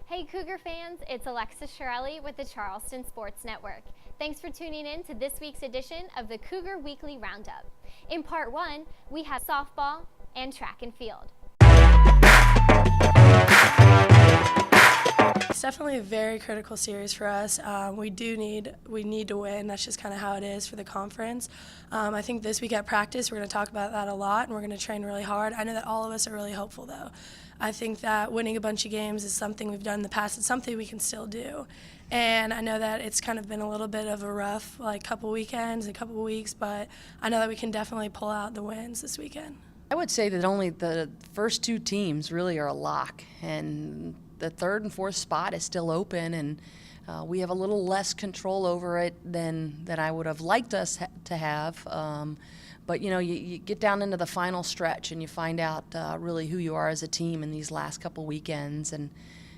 Hey Cougar fans, it's Alexis Shirelli with the Charleston Sports Network. Thanks for tuning in to this week's edition of the Cougar Weekly Roundup. In part one, we have softball and track and field. It's definitely a very critical series for us. We need to win. That's just kind of how it is for the conference. I think this week at practice we're going to talk about that a lot, and we're going to train really hard. I know that all of us are really hopeful, though. I think that winning a bunch of games is something we've done in the past. It's something we can still do. And I know that it's kind of been a little bit of a rough couple weekends, a couple weeks, but I know that we can definitely pull out the wins this weekend. I would say that only the first two teams really are a lock, and the third and fourth spot is still open, and we have a little less control over it than I would have liked us to have. But you get down into the final stretch and you find out really who you are as a team in these last couple weekends, and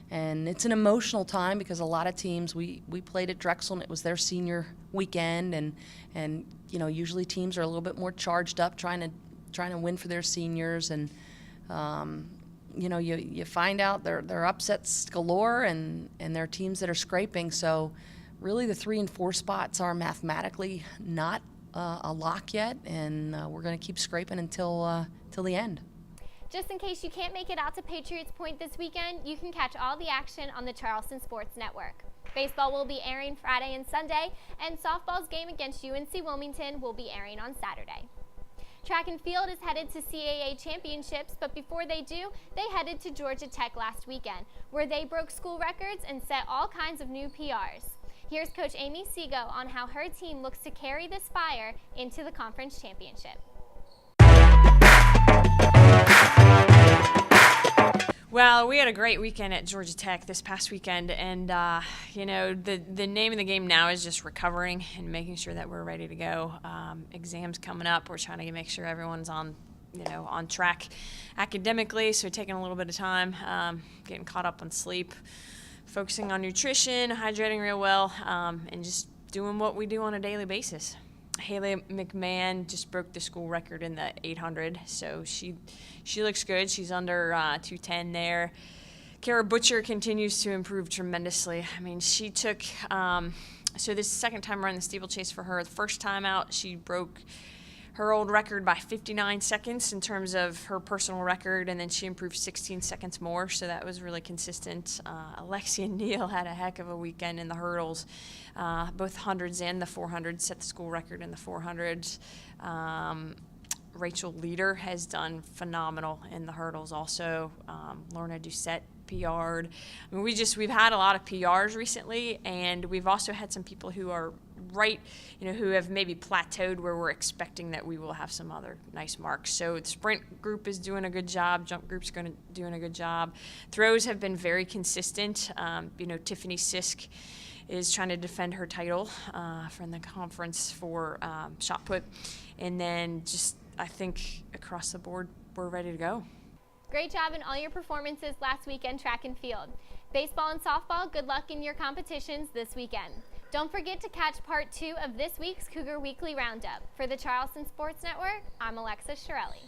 it's an emotional time because a lot of teams, we played at Drexel and it was their senior weekend, and usually teams are a little bit more charged up trying to win for their seniors, and you find out they're upsets galore, and there are teams that are scraping. So really the 3 and 4 spots are mathematically not a lock yet, and we're going to keep scraping until the end. Just in case you can't make it out to Patriots Point this weekend, you can catch all the action on the Charleston Sports Network. Baseball will be airing Friday and Sunday, and softball's game against UNC Wilmington will be airing on Saturday. Track and field is headed to CAA championships, but before they do, they headed to Georgia Tech last weekend, where they broke school records and set all kinds of new PRs. Here's Coach Amy Seago on how her team looks to carry this fire into the conference championship. Well, we had a great weekend at Georgia Tech this past weekend, and the name of the game now is just recovering and making sure that we're ready to go. Exams coming up, we're trying to make sure everyone's on track academically, so taking a little bit of time, getting caught up on sleep, focusing on nutrition, hydrating real well, and just doing what we do on a daily basis. Haley McMahon just broke the school record in the 800, so she looks good. She's under 210 there. Kara Butcher continues to improve tremendously. I mean, she took so this is the second time around the steeplechase for her. The first time out, she broke her old record by 59 seconds in terms of her personal record, and then she improved 16 seconds more, so that was really consistent. Alexia Neal had a heck of a weekend in the hurdles. Both hundreds and the 400s set the school record in the 400s. Rachel Leader has done phenomenal in the hurdles also. Lorna Doucette PR'd. I mean, we've had a lot of PRs recently, and we've also had some people who are who have maybe plateaued where we're expecting that we will have some other nice marks. So the sprint group is doing a good job. Jump group's doing a good job. Throws have been very consistent. Tiffany Sisk is trying to defend her title from the conference for shot put. And then I think across the board, we're ready to go. Great job in all your performances last weekend track and field. Baseball and softball, good luck in your competitions this weekend. Don't forget to catch part 2 of this week's Cougar Weekly Roundup. For the Charleston Sports Network, I'm Alexis Shirelli.